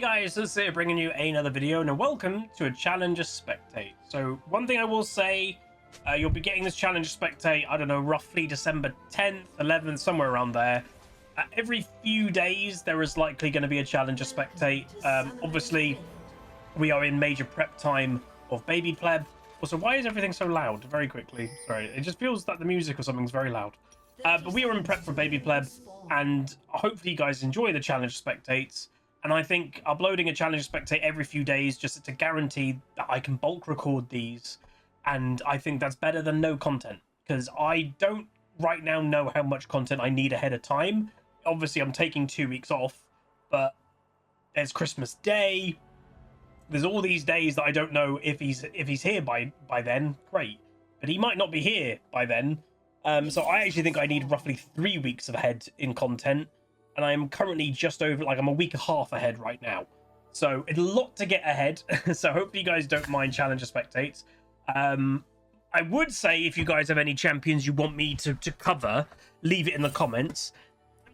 Guys, this is here bringing you another video and welcome to a Challenger Spectate. So one thing I will say, you'll be getting this Challenger Spectate, I don't know, roughly December 10th, 11th, somewhere around there. Every few days there is likely going to be a Challenger Spectate. Obviously, we are in major prep time of Baby Pleb. Also, why is everything so loud? Very quickly, sorry, it just feels that the music or something's very loud. But we are in prep for Baby Pleb, and hopefully you guys enjoy the Challenger Spectates. And I think uploading a Challenger Spectate every few days just to guarantee that I can bulk record these. And I think that's better than no content, because I don't right now know how much content I need ahead of time. Obviously, I'm taking 2 weeks off, but there's Christmas Day. There's all these days that I don't know if he's here by then. Great, but he might not be here by then. So I actually think I need roughly 3 weeks ahead in content. And I'm currently just over, like, I'm a week and a half ahead right now. So it's a lot to get ahead. So hopefully you guys don't mind Challenger Spectates. I would say if you guys have any champions you want me to cover, leave it in the comments.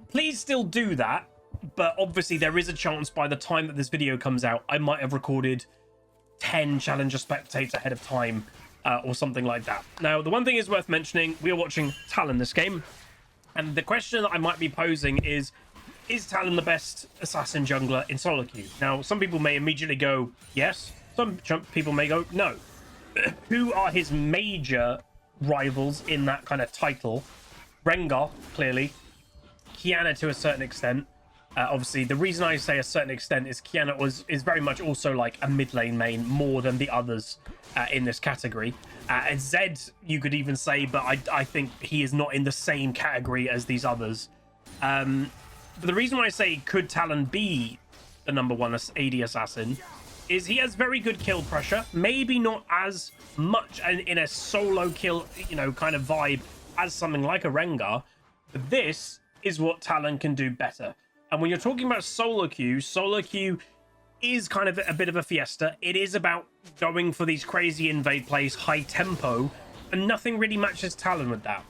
Please still do that. But obviously there is a chance by the time that this video comes out, I might have recorded 10 Challenger Spectates ahead of time or something like that. Now, the one thing is worth mentioning, we are watching Talon this game. And the question that I might be posing is Talon the best assassin jungler in SOLOQ? Now, some people may immediately go, yes. Some people may go, no. Who are his major rivals in that kind of title? Rengar, clearly. Kiana to a certain extent. Obviously, the reason I say a certain extent is Kiana is very much also like a mid lane main more than the others in this category. Zed, you could even say, but I think he is not in the same category as these others. But the reason why I say could Talon be the #1 AD assassin is he has very good kill pressure. Maybe not as much in a solo kill, kind of vibe as something like a Rengar. But this is what Talon can do better. And when you're talking about SOLOQ is kind of a bit of a fiesta. It is about going for these crazy invade plays, high tempo, and nothing really matches Talon with that.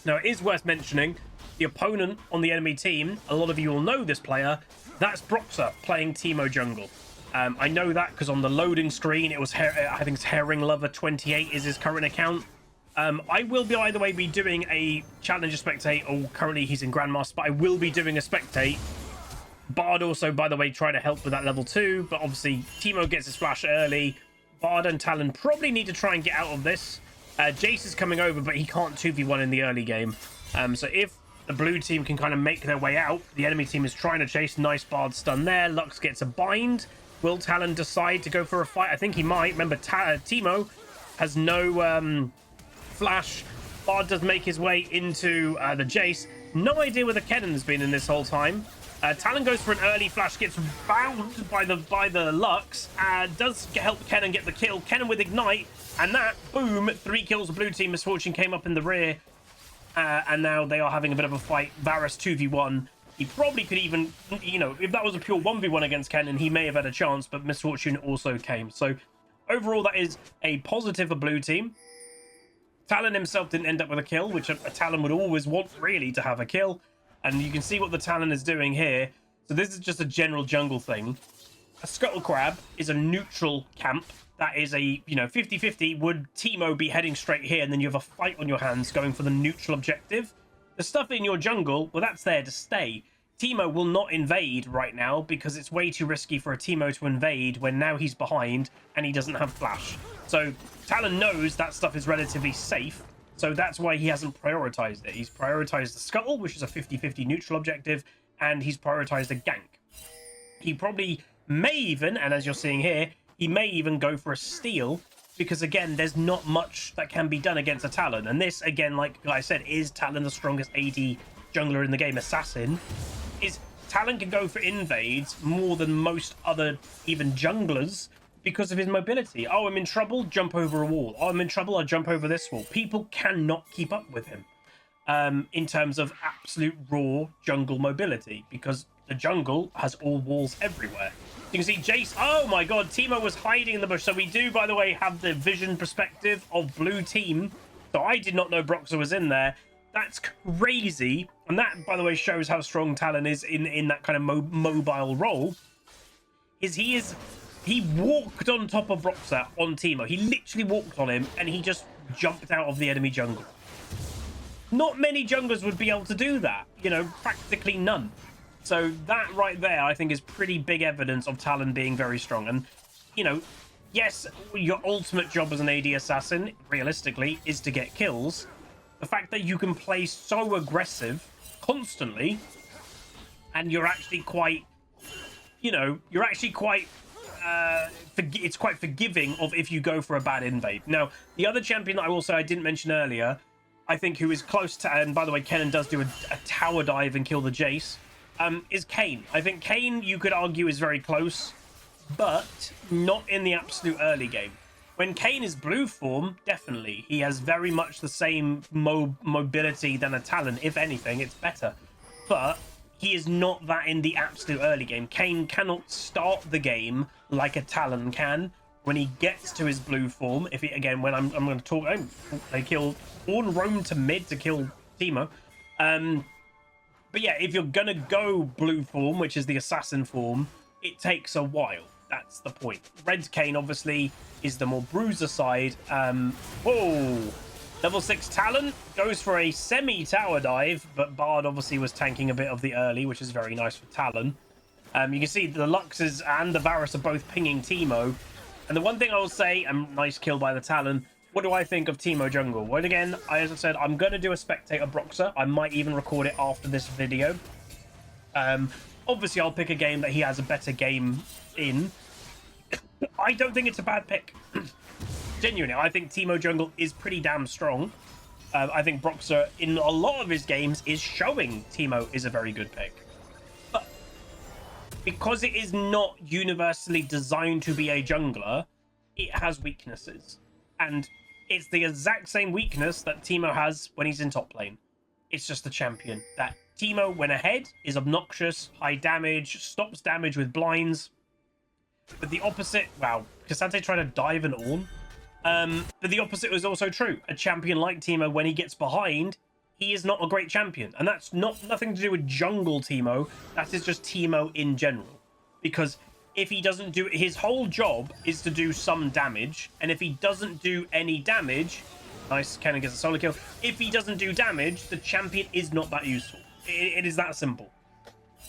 Now, it is worth mentioning, the opponent on the enemy team, a lot of you will know this player, that's Broxah playing Teemo jungle. I know that because on the loading screen, it was, I think it's Herring Lover 28 is his current account. I will be either way be doing a Challenger Spectate, or currently he's in Grandmaster, but I will be doing a Spectate. Bard also, by the way, try to help with that level 2, but obviously Teemo gets his flash early. Bard and Talon probably need to try and get out of this. Jace is coming over, but he can't 2v1 in the early game. So if the blue team can kind of make their way out, the enemy team is trying to chase. Nice Bard stun there. Lux gets a bind. Will Talon decide to go for a fight? I think he might. Remember, Teemo has no flash. Bard does make his way into the Jace. No idea where the Kennen's been in this whole time. Talon goes for an early flash, gets bound by the Lux, does help Kennen get the kill. Kennen with Ignite, and that, boom, 3 kills. The blue team. Misfortune came up in the rear, and now they are having a bit of a fight. Varus 2v1. He probably could even, if that was a pure 1v1 against Kennen, he may have had a chance, but Misfortune also came. So overall, that is a positive for blue team. Talon himself didn't end up with a kill, which a Talon would always want, really, to have a kill. And you can see what the Talon is doing here. So this is just a general jungle thing. A Scuttle Crab is a neutral camp. That is a, 50-50. Would Teemo be heading straight here, and then you have a fight on your hands going for the neutral objective? The stuff in your jungle, well, that's there to stay. Teemo will not invade right now because it's way too risky for a Teemo to invade when now he's behind and he doesn't have flash. So Talon knows that stuff is relatively safe. So that's why he hasn't prioritized it. He's prioritized the Scuttle, which is a 50-50 neutral objective, and he's prioritized a gank. He probably may even, and as you're seeing here, he may even go for a steal, because again, there's not much that can be done against a Talon. And this, again, like I said, is Talon the strongest AD jungler in the game, assassin. Talon can go for invades more than most other even junglers, because of his mobility. Oh, I'm in trouble, jump over a wall. Oh, I'm in trouble, I'll jump over this wall. People cannot keep up with him in terms of absolute raw jungle mobility, because the jungle has all walls everywhere. You can see Jace. Oh my god, Teemo was hiding in the bush. So we do, by the way, have the vision perspective of blue team. So I did not know Broxah was in there. That's crazy. And that, by the way, shows how strong Talon is in that kind of mobile role. is he walked on top of Broxah on Teemo. He literally walked on him and he just jumped out of the enemy jungle. Not many junglers would be able to do that, you know, practically none. So that right there, I think, is pretty big evidence of Talon being very strong. And, you know, yes, your ultimate job as an AD assassin, realistically, is to get kills. The fact that you can play so aggressive constantly, and you're actually quite, you know, you're actually quite, it's quite forgiving of if you go for a bad invade. Now, the other champion that I will say I didn't mention earlier, I think, who is close to, and by the way, Kennen does do a tower dive and kill the Jace, is Kayn. I think Kayn, you could argue, is very close, but not in the absolute early game. When Kayn is blue form, definitely. He has very much the same mobility than a Talon. If anything, it's better. But he is not that in the absolute early game. Kayn cannot start the game like a Talon can. When he gets to his blue form, if he, again, when I'm going to talk, they kill Ornn, roam to mid to kill Teemo. But yeah, if you're going to go blue form, which is the assassin form, it takes a while. That's the point. Red Kayn, obviously, is the more bruiser side. Whoa! Level 6 Talon goes for a semi-tower dive, but Bard obviously was tanking a bit of the early, which is very nice for Talon. You can see the Luxes and the Varus are both pinging Teemo. And the one thing I will say, nice kill by the Talon, what do I think of Teemo jungle? Well, again, as I said, I'm going to do a spectator Broxah. I might even record it after this video. Obviously, I'll pick a game that he has a better game in. I don't think it's a bad pick. Genuinely, I think Teemo jungle is pretty damn strong. I think Broxah, in a lot of his games, is showing Teemo is a very good pick. But because it is not universally designed to be a jungler, it has weaknesses. And it's the exact same weakness that Teemo has when he's in top lane. It's just the champion. That Teemo, when ahead, is obnoxious, high damage, stops damage with blinds. But the opposite, wow, Cassante tried to dive an Ornn. But the opposite was also true. A champion like Teemo, when he gets behind, he is not a great champion. And that's nothing to do with jungle Teemo. That is just Teemo in general. Because if he doesn't do, his whole job is to do some damage. And if he doesn't do any damage, nice, Kennen gets a solo kill. If he doesn't do damage, the champion is not that useful. It is that simple.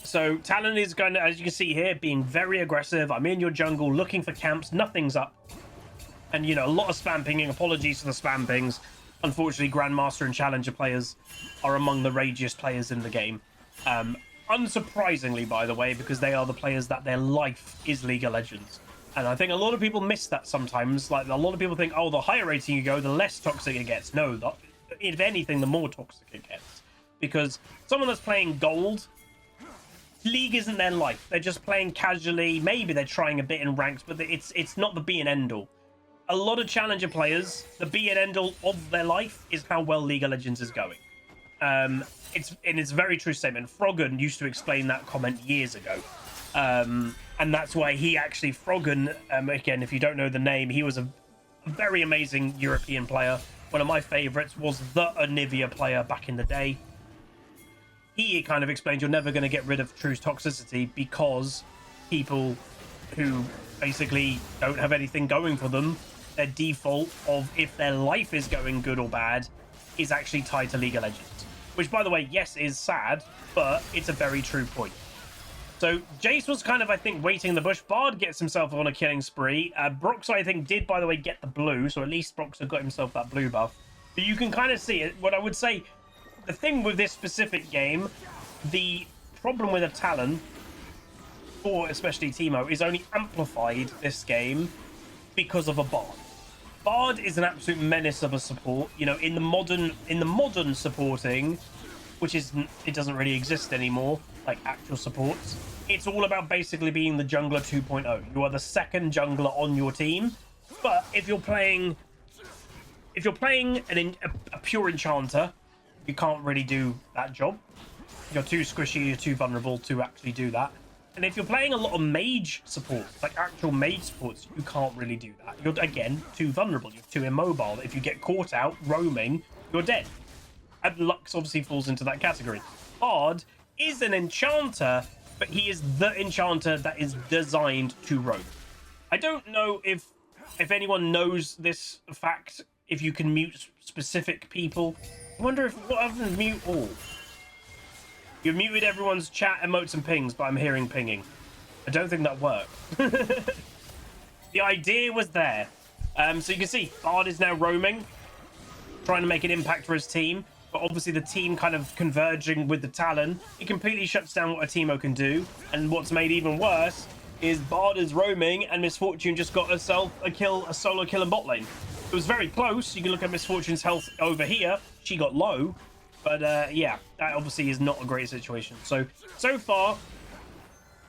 So Talon is going to, as you can see here, being very aggressive. I'm in your jungle looking for camps. Nothing's up. And, you know, a lot of spam pinging. Apologies for the spam pings. Unfortunately, Grandmaster and Challenger players are among the ragiest players in the game. Unsurprisingly, by the way, because they are the players that their life is League of Legends. And I think a lot of people miss that sometimes. Like, a lot of people think, oh, the higher rating you go, the less toxic it gets. No, if anything, the more toxic it gets. Because someone that's playing gold, League isn't their life. They're just playing casually. Maybe they're trying a bit in ranks, but it's not the be and end all. A lot of Challenger players, the be and end all of their life is how well League of Legends is going. It's a very true statement. Froggen used to explain that comment years ago. And that's why he actually, Froggen, again, if you don't know the name, he was a very amazing European player. One of my favorites was the Anivia player back in the day. He kind of explained you're never going to get rid of true toxicity because people who basically don't have anything going for them, their default of if their life is going good or bad is actually tied to League of Legends. Which, by the way, yes, is sad, but it's a very true point. So Jace was kind of, I think, waiting in the bush. Bard gets himself on a killing spree. Broxah, I think, did, by the way, get the blue. So at least Broxah got himself that blue buff. But you can kind of see it. What I would say, the thing with this specific game, the problem with a Talon, or especially Teemo, is only amplified this game because of a Bard. Bard is an absolute menace of a support. You know, in the modern supporting, which is, it doesn't really exist anymore, like actual supports. It's all about basically being the jungler 2.0. You are the second jungler on your team. But if you're playing a pure enchanter, you can't really do that job. You're too squishy, you're too vulnerable to actually do that. And if you're playing a lot of mage supports, like actual mage supports, you can't really do that. You're, again, too vulnerable. You're too immobile. If you get caught out roaming, you're dead. And Lux obviously falls into that category. Bard is an enchanter but he is the enchanter that is designed to roam. I don't know if anyone knows this fact, if you can mute specific people. I wonder if what happens mute all. You've muted everyone's chat, emotes, and pings, but I'm hearing pinging. I don't think that worked. The idea was there. So you can see Bard is now roaming, trying to make an impact for his team. But obviously the team kind of converging with the Talon, it completely shuts down what a Teemo can do. And what's made even worse is Bard is roaming and Misfortune just got herself a kill, a solo kill in bot lane. It was very close. You can look at Misfortune's health over here. She got low. But yeah, that obviously is not a great situation. So far,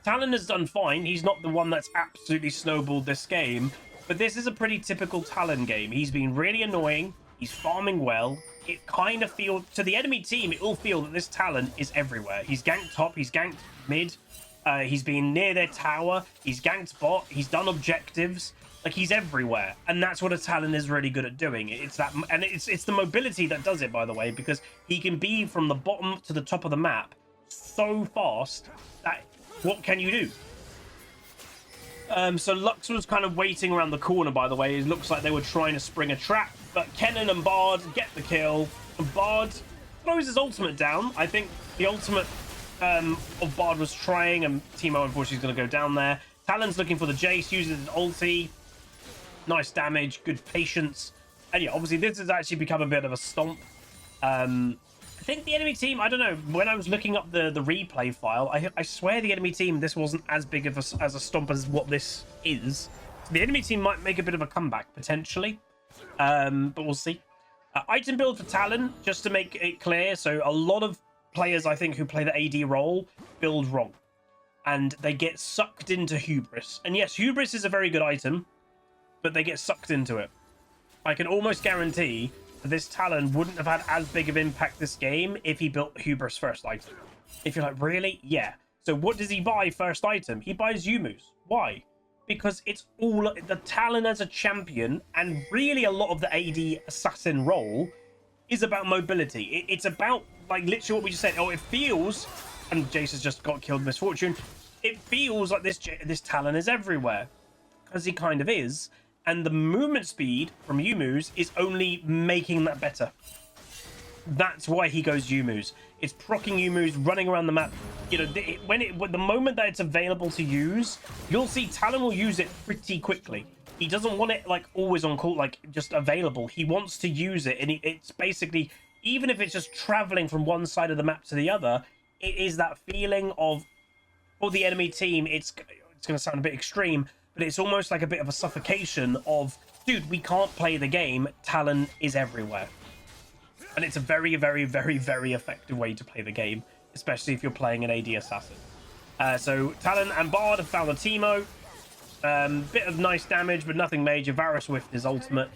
Talon has done fine. He's not the one that's absolutely snowballed this game. But this is a pretty typical Talon game. He's been really annoying. He's farming well. It kind of feels, to the enemy team, it will feel that this Talon is everywhere. He's ganked top, he's ganked mid, he's been near their tower, he's ganked bot, he's done objectives. Like, he's everywhere. And that's what a Talon is really good at doing. It's that, and it's the mobility that does it, by the way, because he can be from the bottom to the top of the map so fast that what can you do? So Lux was kind of waiting around the corner, by the way. It looks like they were trying to spring a trap, but Kennen and Bard get the kill. And Bard throws his ultimate down. I think the ultimate of Bard was trying, and Teemo unfortunately is going to go down there. Talon's looking for the Jace, uses his ulti. Nice damage, good patience. And yeah, obviously this has actually become a bit of a stomp. I think the enemy team, I don't know, when I was looking up the replay file, I swear the enemy team, this wasn't as big of as a stomp as what this is. So the enemy team might make a bit of a comeback, potentially. But we'll see. Item build for Talon, just to make it clear. So a lot of players, I think, who play the AD role, build wrong. And they get sucked into Hubris. And yes, Hubris is a very good item, but they get sucked into it. I can almost guarantee this Talon wouldn't have had as big of impact this game if he built Hubris first item. If you're like, really? Yeah. So what does he buy first item? He buys Yumu's. Why? Because it's all the Talon as a champion, and really a lot of the AD assassin role is about mobility. It's about, like, literally what we just said. Oh, it feels, and Jace has just got killed, Misfortune. It feels like this Talon is everywhere, because he kind of is. And the movement speed from Yumu's is only making that better. That's why he goes Yumu's. It's proccing Yumu's, running around the map. You know, when the moment that it's available to use, you'll see Talon will use it pretty quickly. He doesn't want it, like, always on call, like, just available. He wants to use it, and it's basically, even if it's just traveling from one side of the map to the other, it is that feeling of, for the enemy team, it's going to sound a bit extreme, but it's almost like a bit of a suffocation of, dude, we can't play the game. Talon is everywhere. And it's a very, very, very, very effective way to play the game, especially if you're playing an AD assassin. So Talon and Bard have found a Teemo. Bit of nice damage, but nothing major. Varus whiffed his ultimate.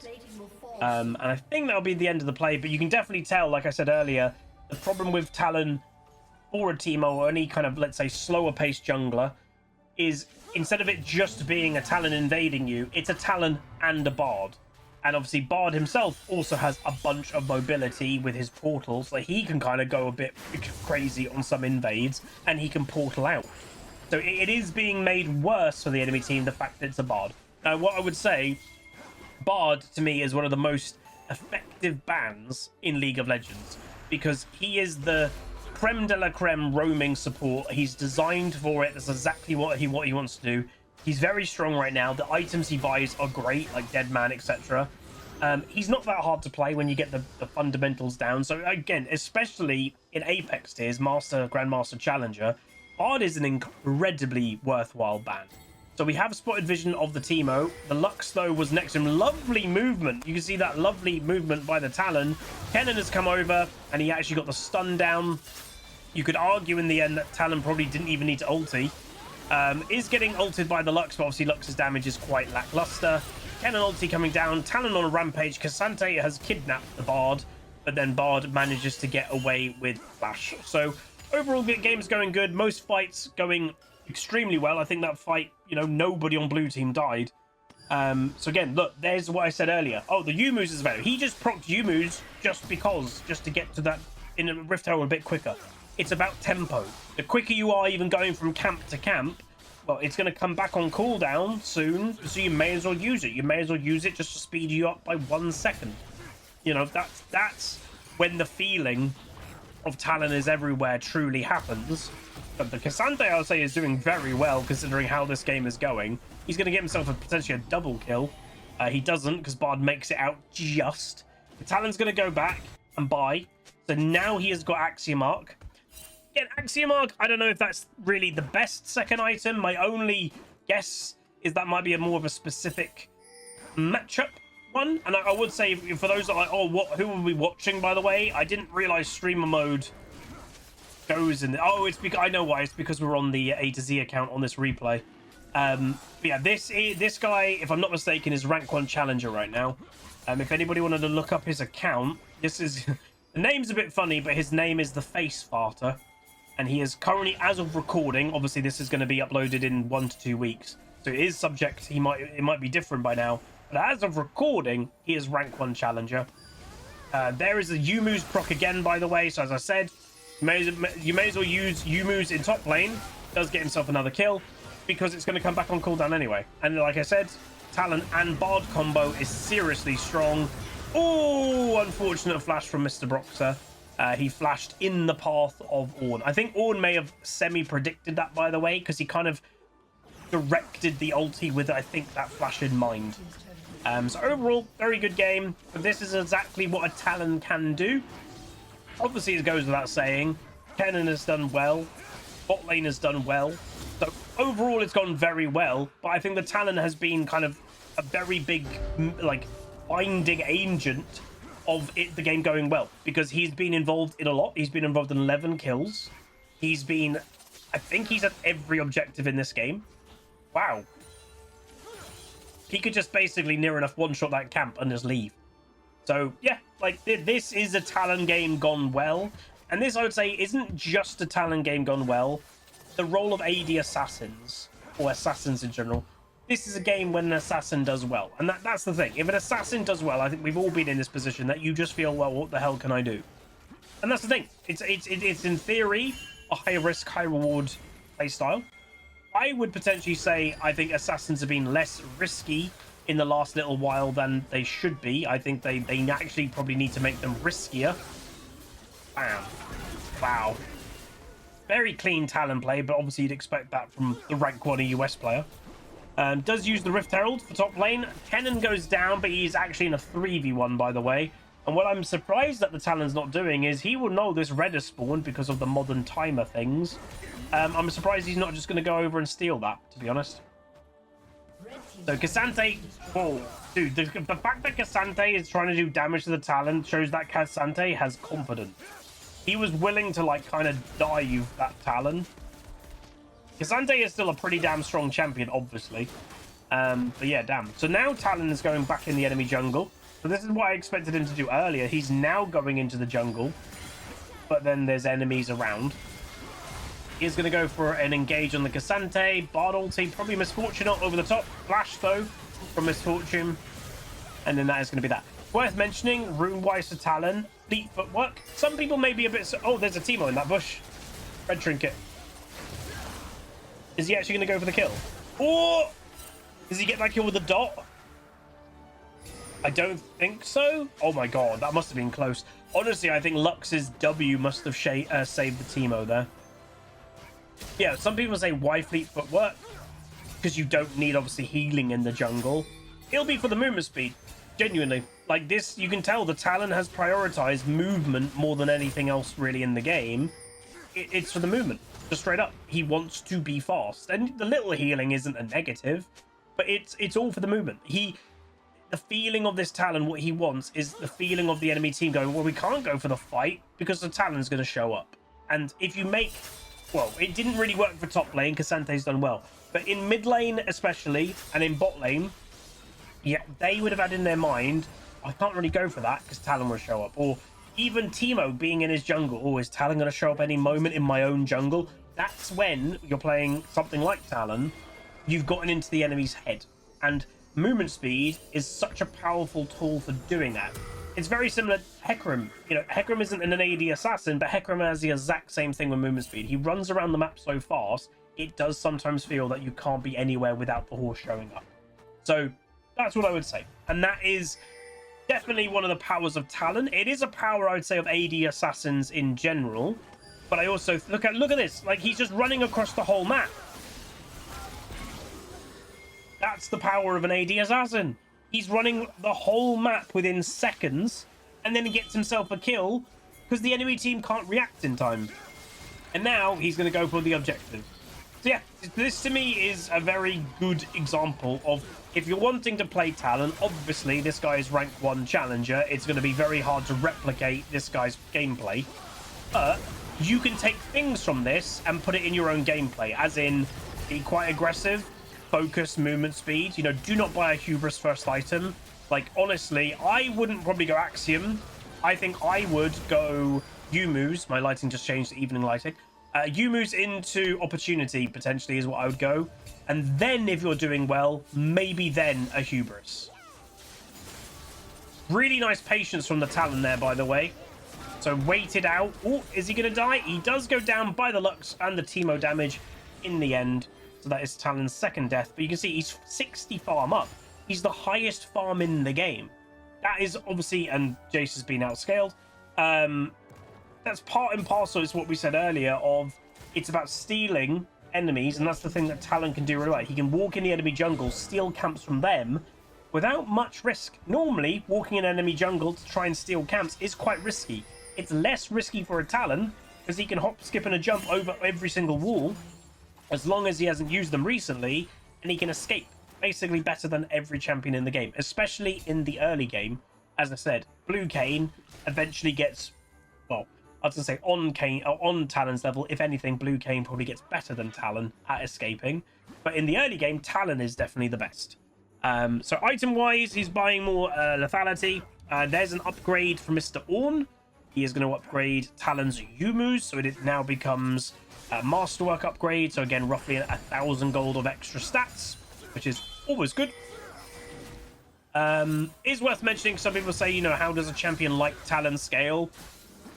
And I think that'll be the end of the play, but you can definitely tell, like I said earlier, the problem with Talon or a Teemo or any kind of, let's say, slower paced jungler is, instead of it just being a Talon invading you, it's a Talon and a Bard. And obviously Bard himself also has a bunch of mobility with his portals, so he can kind of go a bit crazy on some invades, and he can portal out. So it is being made worse for the enemy team, the fact that it's a Bard. Now, what I would say, Bard, to me, is one of the most effective bans in League of Legends, because he is the creme de la creme roaming support. He's designed for it. That's exactly what he wants to do. He's very strong right now. The items he buys are great, like Deadman, etc. He's not that hard to play when you get the fundamentals down. So again, especially in Apex tiers, Master, Grandmaster, Challenger, Bard is an incredibly worthwhile ban. So we have spotted vision of the Teemo. The Lux, though, was next to him. Lovely movement. You can see that lovely movement by the Talon. Kennen has come over, and he actually got the stun down. You could argue in the end that Talon probably didn't even need to ulti. Is getting ulted by the Lux, but obviously Lux's damage is quite lackluster. Kennen ulti coming down. Talon on a rampage. Cassante has kidnapped the Bard, but then Bard manages to get away with Flash. So overall, the game's going good. Most fights going extremely well. I think that fight, you know, nobody on blue team died. So again, look, there's what I said earlier. Oh, the Yumu's is better. He just procced Yumu's just because, just to get to that in a Rift Tower a bit quicker. it's about tempo. The quicker you are even going from camp to camp, well, it's going to come back on cooldown soon, so you may as well use it. You may as well use it just to speed you up by 1 second. You know, that's when the feeling of Talon is everywhere truly happens. But the Cassante, I would say, is doing very well considering how this game is going. He's going to get himself potentially a double kill. He doesn't, because Bard makes it out just. The Talon's going to go back and buy. So now he has got Axiom Arc. Again, Axiom Arc, I don't know if that's really the best second item. My only guess is that might be more of a specific matchup one. And I would say, for those that are like, oh, who are we watching, by the way? I didn't realize streamer mode goes in. Oh, it's because I know why. It's because we're on the A to Z account on this replay. But yeah, this guy, if I'm not mistaken, is rank 1 challenger right now. If anybody wanted to look up his account, this is the name's a bit funny, but his name is the Face Farter, and he is currently, as of recording, obviously this is going to be uploaded in 1 to 2 weeks, so it is subject. It might be different by now, but as of recording, he is rank 1 challenger. There is a Yumu's proc again, by the way. So as I said, you may as well use Yumu's in top lane. Does get himself another kill because it's going to come back on cooldown anyway. And like I said, Talon and Bard combo is seriously strong. Oh, unfortunate flash from Mr. Broxer. He flashed in the path of Ornn. I think Ornn may have semi-predicted that, by the way, because he kind of directed the ulti with, I think, that flash in mind. So overall, very good game. But this is exactly what a Talon can do. Obviously, it goes without saying, Kennen has done well. Bot lane has done well. So overall, it's gone very well. But I think the Talon has been kind of a very big, like, binding agent of the game going well, because he's been involved in a lot. He's been involved in 11 kills. He's been, I think he's at every objective in this game. Wow. He could just basically near enough one-shot that camp and just leave. So yeah, like this is a Talon game gone well. And this, I would say, isn't just a Talon game gone well. The role of AD assassins, or assassins in general, this is a game when an assassin does well. And that's the thing. If an assassin does well, I think we've all been in this position that you just feel, well, what the hell can I do? And that's the thing. It's in theory a high risk, high reward playstyle. I would potentially say I think assassins have been less risky in the last little while than they should be. I think they actually probably need to make them riskier. Bam. Wow. Very clean Talon play, but obviously you'd expect that from the rank 1 US player. Does use the Rift Herald for top lane. Kennen goes down, but he's actually in a 3v1, by the way. And what I'm surprised that the Talon's not doing is he will know this red has spawned because of the modern timer things. I'm surprised he's not just going to go over and steal that, to be honest. So Cassante, oh, dude, the fact that Cassante is trying to do damage to the Talon shows that Cassante has confidence. He was willing to, like, kind of dive that Talon. Cassante is still a pretty damn strong champion, obviously. But yeah, damn. So now Talon is going back in the enemy jungle. So this is what I expected him to do earlier. He's now going into the jungle, but then there's enemies around. He's going to go for an engage on the Cassante. Bard ulti, probably Misfortune over the top. Flash, though, from Misfortune. And then that is going to be that. Worth mentioning, rune-wise to Talon, fleet footwork. Some people may be a bit... Oh, there's a Teemo in that bush. Red trinket. Is he actually going to go for the kill? Oh! Does he get that kill with the dot? I don't think so. Oh my god, that must have been close. Honestly, I think Lux's W must have saved the Teemo there. Yeah, some people say why fleet footwork? Because you don't need, obviously, healing in the jungle. It'll be for the movement speed. Genuinely. Like this, you can tell the Talon has prioritized movement more than anything else really in the game. It's for the movement. Just straight up. He wants to be fast. And the little healing isn't a negative, but it's all for the movement. The feeling of this Talon, what he wants is the feeling of the enemy team going, well, we can't go for the fight because the Talon's going to show up. And if you make... Well, it didn't really work for top lane. Cassante's done well. But in mid lane especially, and in bot lane, yeah, they would have had in their mind, I can't really go for that because Talon will show up. Or even Teemo being in his jungle. Oh, is Talon going to show up any moment in my own jungle? That's when you're playing something like Talon, you've gotten into the enemy's head. And movement speed is such a powerful tool for doing that. It's very similar to Hecarim. You know, Hecarim isn't an AD assassin, but Hecarim has the exact same thing with movement speed. He runs around the map so fast, it does sometimes feel that you can't be anywhere without the horse showing up. So that's what I would say. And that is definitely one of the powers of Talon. It is a power, I would say, of AD assassins in general. But I also look at this. Like, he's just running across the whole map. That's the power of an AD assassin. He's running the whole map within seconds, and then he gets himself a kill because the enemy team can't react in time. And now he's going to go for the objective. So yeah, this to me is a very good example of, if you're wanting to play Talon, obviously this guy is rank 1 challenger. It's going to be very hard to replicate this guy's gameplay. But you can take things from this and put it in your own gameplay, as in be quite aggressive, focus, movement speed. You know, do not buy a hubris first item. Like, honestly, I wouldn't probably go Axiom. I think I would go Yumu's. My lighting just changed to evening lighting. Yumu's into opportunity, potentially, is what I would go. And then, if you're doing well, maybe then a hubris. Really nice patience from the Talon there, by the way. So, waited out. Oh, is he going to die? He does go down by the Lux and the Teemo damage in the end. So that is Talon's second death. But you can see he's 60 farm up. He's the highest farm in the game. That is obviously, and Jace has been outscaled. That's part and parcel, is what we said earlier, of it's about stealing enemies. And that's the thing that Talon can do really well. He can walk in the enemy jungle, steal camps from them without much risk. Normally, walking in enemy jungle to try and steal camps is quite risky. It's less risky for a Talon because he can hop, skip, and a jump over every single wall, as long as he hasn't used them recently, and he can escape. Basically better than every champion in the game, especially in the early game. As I said, Blue Kayn eventually gets, well, I was going to say on Talon's level. If anything, Blue Kayn probably gets better than Talon at escaping. But in the early game, Talon is definitely the best. So item-wise, he's buying more lethality. There's an upgrade for Mr. Ornn. He is going to upgrade Talon's Yumu's, so it now becomes Masterwork upgrade, so again roughly 1,000 gold of extra stats, which is always good. Is worth mentioning, some people say, you know, how does a champion like Talon scale?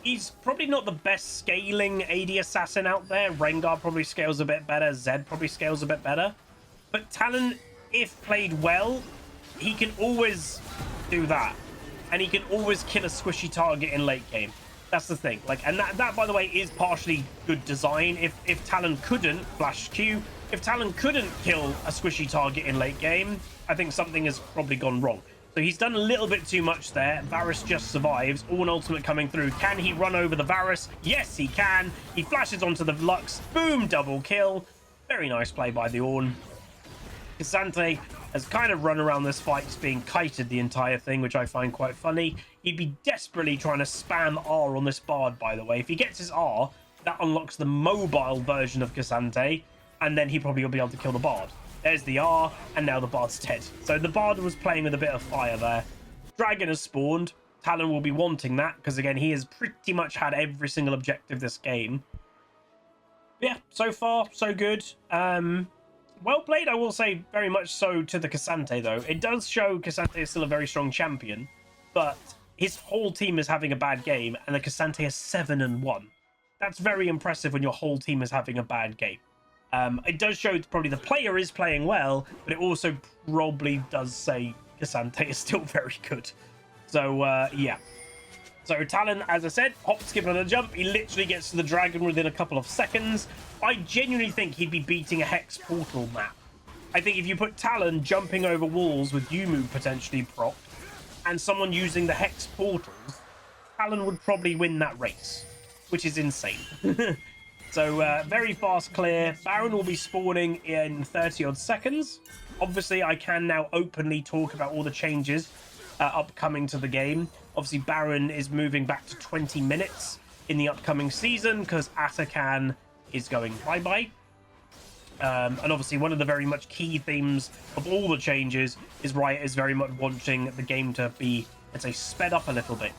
He's probably not the best scaling AD assassin out there. Rengar probably scales a bit better, Zed probably scales a bit better, but Talon, if played well, he can always do that, and he can always kill a squishy target in late game. That's the thing. Like, and that by the way is partially good design. If Talon couldn't flash Q, if Talon couldn't kill a squishy target in late game, I think something has probably gone wrong. So he's done a little bit too much there. Varus just survives. Ornn ultimate coming through. Can he run over the Varus? Yes, he can. He flashes onto the Lux. Boom, double kill. Very nice play by the Ornn. K'Sante has kind of run around this fight just being kited the entire thing, which I find quite funny. He'd be desperately trying to spam R on this Bard, by the way. If he gets his R, that unlocks the mobile version of K'Sante, and then he probably will be able to kill the Bard. There's the R, and now the Bard's dead. So the Bard was playing with a bit of fire there. Dragon has spawned. Talon will be wanting that, because again, he has pretty much had every single objective this game. Yeah, so far, so good. Well played, I will say, very much so to the K'Sante, though. It does show K'Sante is still a very strong champion, but his whole team is having a bad game, and the K'Sante is 7-1. That's very impressive when your whole team is having a bad game. It does show probably the player is playing well, but it also probably does say K'Sante is still very good. So, yeah. So Talon, as I said, hop, skip, and a jump. He literally gets to the dragon within a couple of seconds. I genuinely think he'd be beating a Hex Portal map. I think if you put Talon jumping over walls with Yumu potentially propped, and someone using the Hex Portals, Talon would probably win that race, which is insane. So, very fast clear. Baron will be spawning in 30-odd seconds. Obviously, I can now openly talk about all the changes upcoming to the game. Obviously, Baron is moving back to 20 minutes in the upcoming season because Atakan is going bye-bye. And obviously, one of the very much key themes of all the changes is Riot is very much wanting the game to be, let's say, sped up a little bit.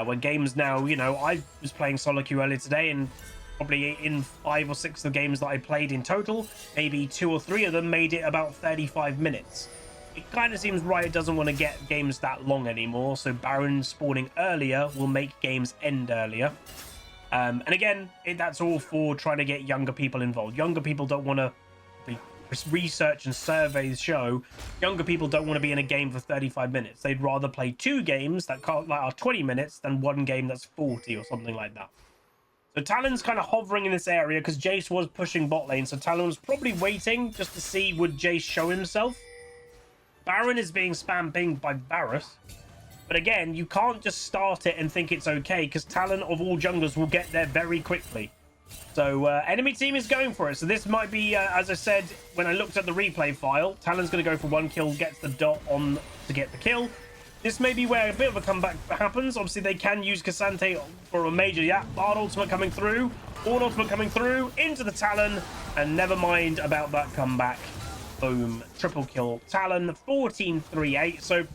When games now, you know, I was playing SOLOQ earlier today, and probably in 5 or 6 of the games that I played in total, maybe 2 or 3 of them made it about 35 minutes. it kind of seems Riot doesn't want to get games that long anymore, so Baron spawning earlier will make games end earlier. And again, that's all for trying to get younger people involved. Younger people don't want to... The research and surveys show younger people don't want to be in a game for 35 minutes. They'd rather play 2 games that are 20 minutes than 1 game that's 40 or something like that. So Talon's kind of hovering in this area because Jace was pushing bot lane, so Talon was probably waiting just to see would Jace show himself. Baron is being spam pinged by Varus. But again, you can't just start it and think it's okay, because Talon, of all junglers, will get there very quickly. So enemy team is going for it. So this might be, as I said, when I looked at the replay file, Talon's going to go for 1 kill, gets the dot on to get the kill. This may be where a bit of a comeback happens. Obviously, they can use Cassante for a major... Yeah, Bard ultimate coming through. Ornn ultimate coming through. Into the Talon. And never mind about that comeback. Boom. Triple kill. Talon, 14-3-8. So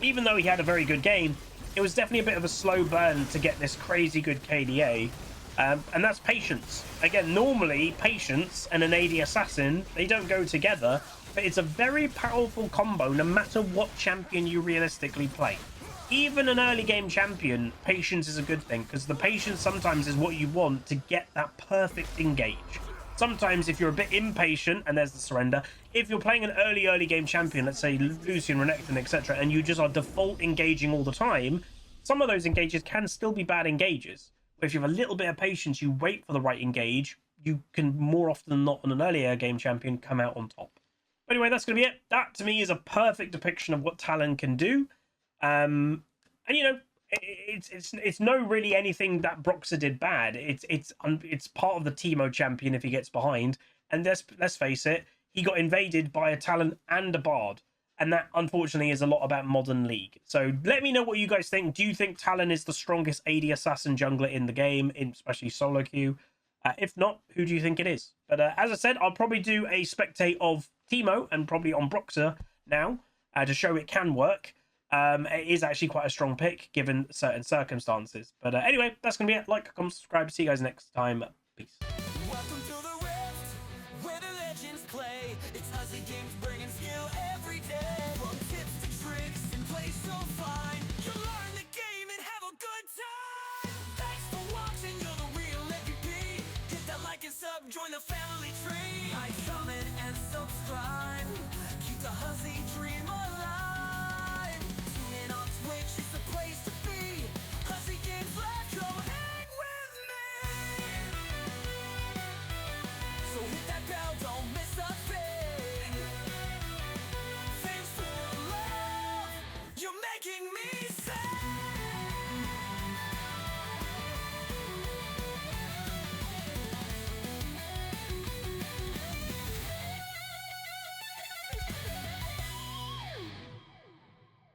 even though he had a very good game, it was definitely a bit of a slow burn to get this crazy good KDA. And that's patience. Again, normally, patience and an AD assassin, they don't go together. But it's a very powerful combo no matter what champion you realistically play. Even an early game champion, patience is a good thing, because the patience sometimes is what you want to get that perfect engage. Sometimes if you're a bit impatient, and there's the surrender, if you're playing an early game champion, let's say Lucian, Renekton, etc., and you just are default engaging all the time, some of those engages can still be bad engages. But if you have a little bit of patience, you wait for the right engage, you can more often than not on an earlier game champion come out on top. Anyway, that's going to be it. That, to me, is a perfect depiction of what Talon can do. And, you know, it's no really anything that Broxah did bad. It's part of the Teemo champion if he gets behind. And let's face it, he got invaded by a Talon and a Bard. And that, unfortunately, is a lot about Modern League. So let me know what you guys think. Do you think Talon is the strongest AD assassin jungler in the game, especially solo queue? If not, who do you think it is? But as I said, I'll probably do a spectate of Teemo and probably on Broxah now to show it can work. It is actually quite a strong pick given certain circumstances. But anyway, that's going to be it. Like, comment, subscribe. See you guys next time. Peace. Welcome to the Rift, where the legends play. It's Aussie games bringing skill every day. From tips to tricks and play so fine. You'll learn the game and have a good time. Thanks for watching, you're the real MVP. Hit that like and sub, join the family tree. I summon and subscribe.